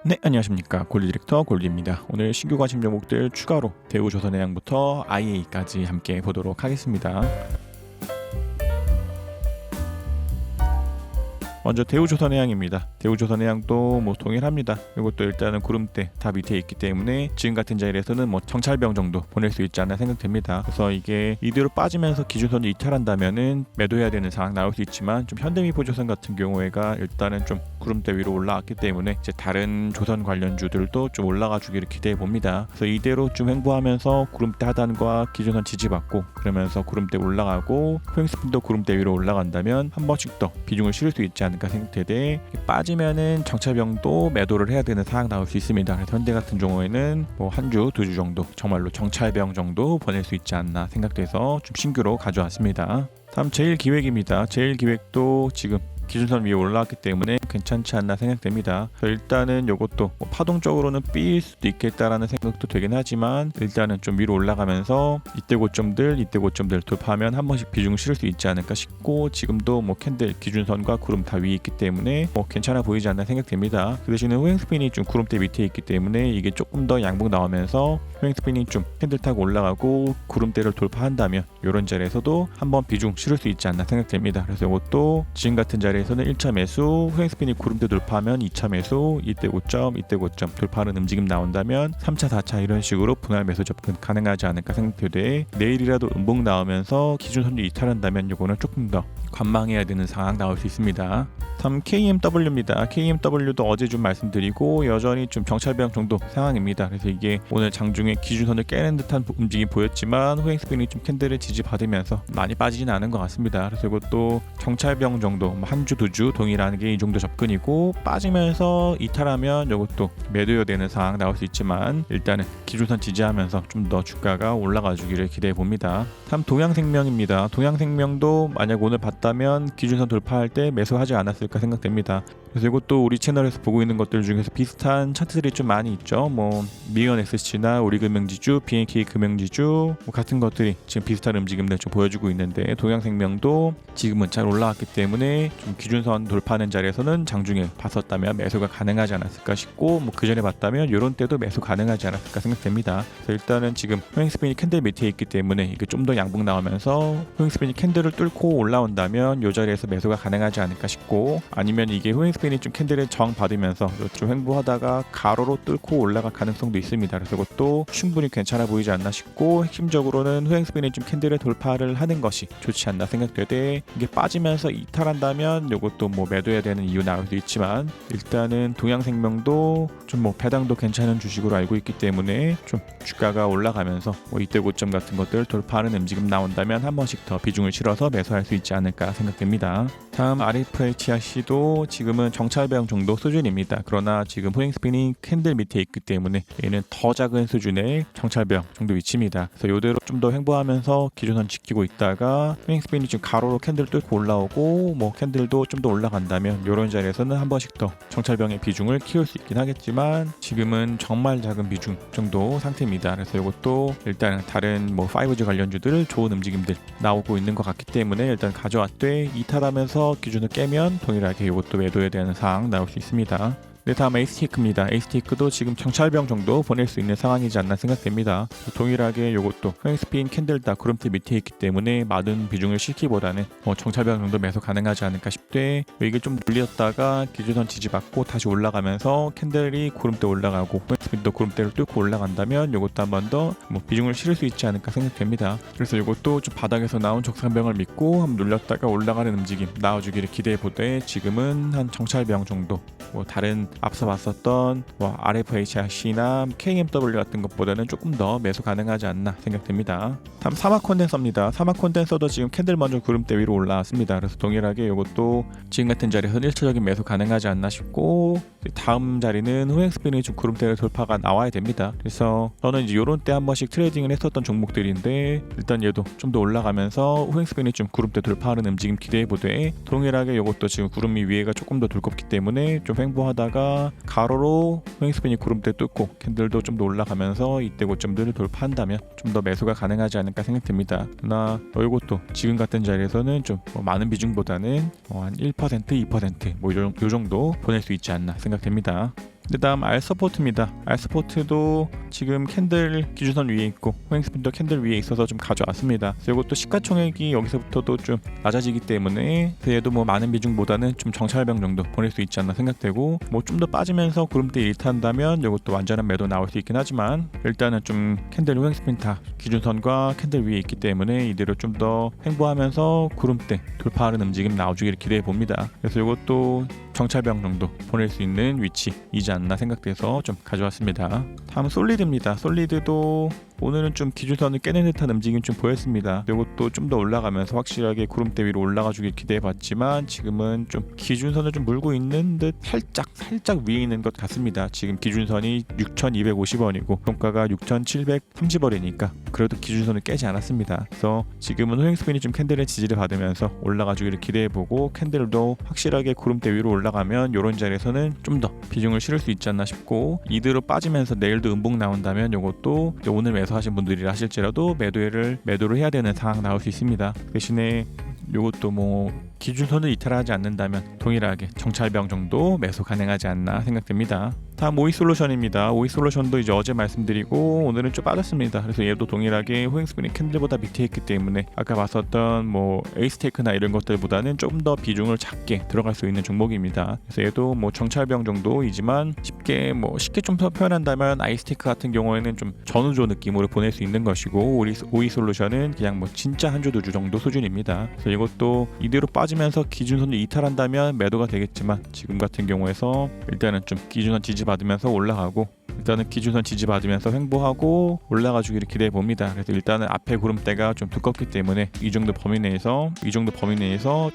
네, 안녕하십니까. 골드 디렉터 골드입니다. 오늘 신규 관심 종목들 추가로 대우조선해양부터 IA까지 함께 보도록 하겠습니다. 먼저 대우조선해양입니다. 대우조선해양도 동일합니다. 이것도 일단은 구름대 다 밑에 있기 때문에 지금 같은 자리에서는 정찰병 정도 보낼 수 있지 않나 생각됩니다. 그래서 이게 이대로 빠지면서 기준선을 이탈한다면은 매도해야 되는 상황 나올 수 있지만, 좀 현대미포조선 같은 경우에가 일단은 좀 구름대 위로 올라왔기 때문에 이제 다른 조선 관련주들도 좀 올라가 주기를 기대해 봅니다. 그래서 이대로 좀 횡보하면서 구름대 하단과 기준선 지지받고, 그러면서 구름대 올라가고 코행스핀도 구름대 위로 올라간다면 한 번씩 더 비중을 실을 수 있지 않을까 생각되되, 빠지면은 정찰병도 매도를 해야 되는 상황 나올 수 있습니다. 그래서 현대 같은 경우에는 한 주, 두 주 정도 정말로 정찰병 정도 보낼 수 있지 않나 생각돼서 좀 신규로 가져왔습니다. 다음 제일기획입니다. 제일기획도 지금 기준선 위에 올라왔기 때문에 괜찮지 않나 생각됩니다. 일단은 이것도 파동적으로는 삐일 수도 있겠다라는 생각도 되긴 하지만, 일단은 좀 위로 올라가면서 이때 고점들 돌파하면 한 번씩 비중을 실을 수 있지 않을까 싶고, 지금도 캔들 기준선과 구름 다 위에 있기 때문에 괜찮아 보이지 않나 생각됩니다. 그 대신에 후행스핀이 좀 구름대 밑에 있기 때문에 이게 조금 더 양봉 나오면서 후행스핀이 좀 캔들 타고 올라가고 구름대를 돌파한다면 이런 자리에서도 한번 비중 실을 수 있지 않나 생각됩니다. 그래서 이것도 지금 같은 자리에서는 1차 매수, 후행스핀이 구름대 돌파하면 2차 매수, 이때 고점 돌파하는 움직임 나온다면 3차 4차 이런 식으로 분할 매수 접근 가능하지 않을까 생각되되, 내일이라도 음봉 나오면서 기준선을 이탈한다면 이거는 조금 더 관망해야 되는 상황 나올 수 있습니다. 다음 KMW입니다. KMW도 어제 좀 말씀드리고 여전히 좀 정찰병 정도 상황입니다. 그래서 이게 오늘 장중에 기준선을 깨는 듯한 움직임이 보였지만 후행스핀이 좀 캔들을 지지받으면서 많이 빠지진 않은 것 같습니다. 그래서 이것도 정찰병 정도, 한 주, 두 주 동일한 게 이 정도 접근이고, 빠지면서 이탈하면 이것도 매도해야 되는 상황 나올 수 있지만, 일단은 기준선 지지하면서 좀 더 주가가 올라가 주기를 기대해 봅니다. 다음 동양생명입니다. 동양생명도 만약 오늘 봤다면 기준선 돌파할 때 매수하지 않았을까 생각됩니다. 그래서 이것도 우리 채널에서 보고 있는 것들 중에서 비슷한 차트들이 좀 많이 있죠. 미연 SC나 우리금융지주, BNK 금융지주 같은 것들이 지금 비슷한 움직임들 좀 보여주고 있는데, 동양생명도 지금은 잘 올라왔기 때문에 좀 기준선 돌파하는 자리에서는 장중에 봤었다면 매수가 가능하지 않았을까 싶고, 그 전에 봤다면 이런 때도 매수 가능하지 않았을까 생각됩니다. 그래서 일단은 지금 후행스핀이 캔들 밑에 있기 때문에 이게 좀 더 양봉 나오면서 후행스핀이 캔들을 뚫고 올라온다면 이 자리에서 매수가 가능하지 않을까 싶고, 아니면 이게 후행스핀이 좀 캔들을 저항 받으면서 좀 횡보하다가 가로로 뚫고 올라갈 가능성도 있습니다. 그래서 그것도 충분히 괜찮아 보이지 않나 싶고, 핵심적으로는 후행스핀이 좀 캔들을 돌파를 하는 것이 좋지 않나 생각되되, 이게 빠지면서 이탈한다면 이것도 매도해야 되는 이유 나올 수 있지만, 일단은 동양생명도 좀 배당도 괜찮은 주식으로 알고 있기 때문에 좀 주가가 올라가면서 이때 고점 같은 것들 돌파하는 움직임 나온다면 한 번씩 더 비중을 실어서 매수할 수 있지 않을까 생각됩니다. 다음 RFHRC도 지금은 정찰병 정도 수준입니다. 그러나 지금 후행스핀이 캔들 밑에 있기 때문에 얘는 더 작은 수준의 정찰병 정도 위치입니다. 그래서 이대로 좀 더 횡보하면서 기준선 지키고 있다가 후행스핀이 지금 가로로 캔들 뚫고 올라오고 캔들도 좀 더 올라간다면 이런 자리에서는 한 번씩 더 정찰병의 비중을 키울 수 있긴 하겠지만, 지금은 정말 작은 비중 정도 상태입니다. 그래서 이것도 일단 다른 5G 관련주들 좋은 움직임들 나오고 있는 것 같기 때문에 일단 가져왔되, 이탈하면서 기준을 깨면 동일하게 이것도 매도에 대한 상황 나올 수 있습니다. 네, 다음 에이스테이크입니다. 에이스테이크도 지금 정찰병 정도 보낼 수 있는 상황이지 않나 생각됩니다. 동일하게 이것도 후행스핀 캔들 다 구름대 밑에 있기 때문에 많은 비중을 싣기보다는 정찰병 정도 매수 가능하지 않을까 싶되, 이게 좀 눌렸다가 기준선 지지받고 다시 올라가면서 캔들이 구름대 올라가고 후행스핀도 구름대를 뚫고 올라간다면 이것도 한 번 더 비중을 실을 수 있지 않을까 생각됩니다. 그래서 이것도 좀 바닥에서 나온 적상병을 믿고 한번 눌렸다가 올라가는 움직임 나와주기를 기대해 보되, 지금은 한 정찰병 정도, 다른 앞서 봤었던 RFHRC나 KMW 같은 것보다는 조금 더 매수 가능하지 않나 생각됩니다. 다음 사막 콘덴서입니다. 사막 콘덴서도 지금 캔들 먼저 구름대 위로 올라왔습니다. 그래서 동일하게 이것도 지금 같은 자리에서 1차적인 매수 가능하지 않나 싶고, 다음 자리는 후행스핀이 좀 구름대 돌파가 나와야 됩니다. 그래서 저는 이제 이런 때 한 번씩 트레이딩을 했었던 종목들인데, 일단 얘도 좀 더 올라가면서 후행스핀이 좀 구름대 돌파하는 움직임 기대해 보되, 동일하게 이것도 지금 구름 위에가 조금 더 두껍기 때문에 좀 횡보하다가 가로로 후행스핀이 구름대 뚫고 캔들도 좀 더 올라가면서 이때 고점들을 돌파한다면 좀 더 매수가 가능하지 않을까 생각됩니다. 그러나 이것도 지금 같은 자리에서는 좀 많은 비중보다는 한 1%, 2% 요 정도 보낼 수 있지 않나 생각됩니다. 다음 R서포트입니다. R서포트도 지금 캔들 기준선 위에 있고 호행스핀도 캔들 위에 있어서 좀 가져왔습니다. 그리고 또 시가총액이 여기서부터도 좀 낮아지기 때문에 그래도 뭐 많은 비중보다는 좀 정찰병 정도 보낼 수 있지 않나 생각되고, 뭐 좀 더 빠지면서 구름대 일탄다면 이것도 완전한 매도 나올 수 있긴 하지만 일단은 좀 캔들 호행스핀 다 기준선과 캔들 위에 있기 때문에 이대로 좀 더 횡보하면서 구름대 돌파하는 움직임 나와주기를 기대해 봅니다. 그래서 이것도 정찰병 정도 보낼 수 있는 위치이지 않나 생각돼서 좀 가져왔습니다. 다음 솔리드입니다. 솔리드도 오늘은 좀 기준선을 깨는 듯한 움직임 좀 보였습니다. 이것도 좀 더 올라가면서 확실하게 구름대 위로 올라가주길 기대해봤지만 지금은 좀 기준선을 좀 물고 있는 듯 살짝 위에 있는 것 같습니다. 지금 기준선이 6,250원이고 종가가 6,730원이니까 그래도 기준선을 깨지 않았습니다. 그래서 지금은 호행스핀이 좀 캔들의 지지를 받으면서 올라가주기를 기대해보고, 캔들도 확실하게 구름대 위로 올라가면 이런 자리에서는 좀 더 비중을 실을 수 있지 않나 싶고, 이대로 빠지면서 내일도 음봉 나온다면 이것도 오늘 매수하신 분들이 하실지라도 매도를 해야 되는 상황 나올 수 있습니다. 대신에 이것도 뭐 기준선을 이탈하지 않는다면 동일하게 정찰병 정도 매수 가능하지 않나 생각됩니다. 다음 오이솔루션입니다. 오이솔루션도 이제 어제 말씀드리고 오늘은 좀 빠졌습니다. 그래서 얘도 동일하게 호행스핀이 캔들보다 밑에 있기 때문에 아까 봤었던 뭐 에이스테이크나 이런 것들보다는 좀 더 비중을 작게 들어갈 수 있는 종목입니다. 그래서 얘도 뭐 정찰병 정도이지만 쉽게 좀 더 표현한다면 아이스테이크 같은 경우에는 좀 전우조 느낌으로 보낼 수 있는 것이고, 오이솔루션은 그냥 뭐 진짜 한주 두주 정도 수준입니다. 그래서 이것도 이대로 빠지면서 기준선을 이탈한다면 매도가 되겠지만 지금 같은 경우에서 일단은 좀 기준선 지지받으면서 올라가고, 일단은 기준선 지지받으면서 횡보하고 올라가 주기를 기대해 봅니다. 그래서 일단은 앞에 구름대가 좀 두껍기 때문에 이 정도 범위 내에서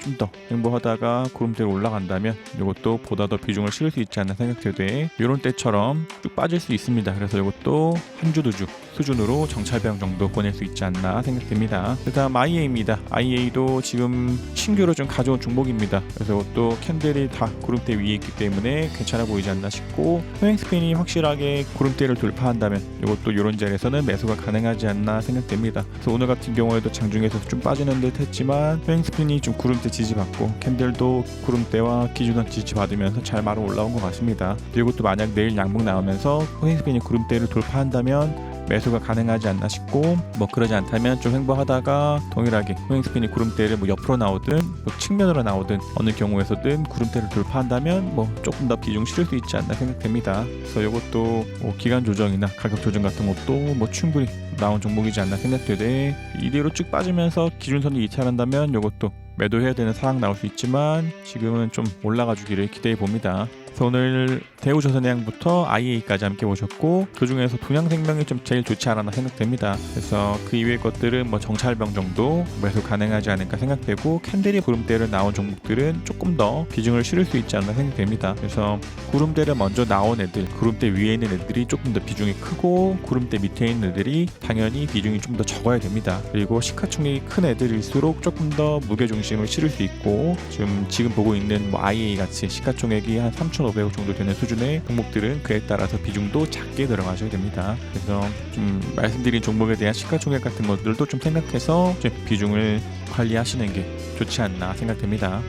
좀 더 횡보하다가 구름대로 올라간다면 이것도 보다 더 비중을 실을 수 있지 않나 생각되되 이런 때처럼 쭉 빠질 수 있습니다. 그래서 이것도 한 주 두 주 수준으로 정찰병 정도 보낼 수 있지 않나 생각됩니다. 다음 IA입니다. IA도 지금 신규로 좀 가져온 종목입니다. 그래서 이것도 캔들이 다 구름대 위에 있기 때문에 괜찮아 보이지 않나 싶고, 호행스핀이 확실하게 구름대를 돌파한다면 이것도 이런 자리에서는 매수가 가능하지 않나 생각됩니다. 그래서 오늘 같은 경우에도 장중에서 좀 빠지는 듯 했지만 호행스핀이 좀 구름대 지지받고 캔들도 구름대와 기준선 지지받으면서 잘 말아 올라온 것 같습니다. 그리고 또 만약 내일 양봉 나오면서 호행스핀이 구름대를 돌파한다면 매수가 가능하지 않나 싶고, 뭐 그러지 않다면 좀 횡보하다가 동일하게 호행스핀이 구름대를 뭐 옆으로 나오든 뭐 측면으로 나오든 어느 경우에서든 구름대를 돌파한다면 뭐 조금 더 비중 실을 수 있지 않나 생각됩니다. 그래서 이것도 뭐 기간 조정이나 가격 조정 같은 것도 뭐 충분히 나온 종목이지 않나 생각되되, 이대로 쭉 빠지면서 기준선이 이탈한다면 이것도 매도해야 되는 상황 나올 수 있지만 지금은 좀 올라가 주기를 기대해 봅니다. 그래서 오늘 대우조선해양부터 IA까지 함께 보셨고, 그 중에서 동양생명이 좀 제일 좋지 않았나 생각됩니다. 그래서 그 이외의 것들은 뭐 정찰병 정도 매수 가능하지 않을까 생각되고, 캔들이 구름대를 나온 종목들은 조금 더 비중을 실을 수 있지 않나 생각됩니다. 그래서 구름대를 먼저 나온 애들, 구름대 위에 있는 애들이 조금 더 비중이 크고 구름대 밑에 있는 애들이 당연히 비중이 좀 더 적어야 됩니다. 그리고 시가총액이 큰 애들일수록 조금 더 무게중심을 실을 수 있고, 지금 보고 있는 뭐 IA 같이 시가총액이 한 3,500억 정도 되는 수준의 종목들은 그에 따라서 비중도 작게 들어가셔야 됩니다. 그래서 좀 말씀드린 종목에 대한 시가총액 같은 것들도 좀 생각해서 좀 비중을 관리하시는 게 좋지 않나 생각됩니다.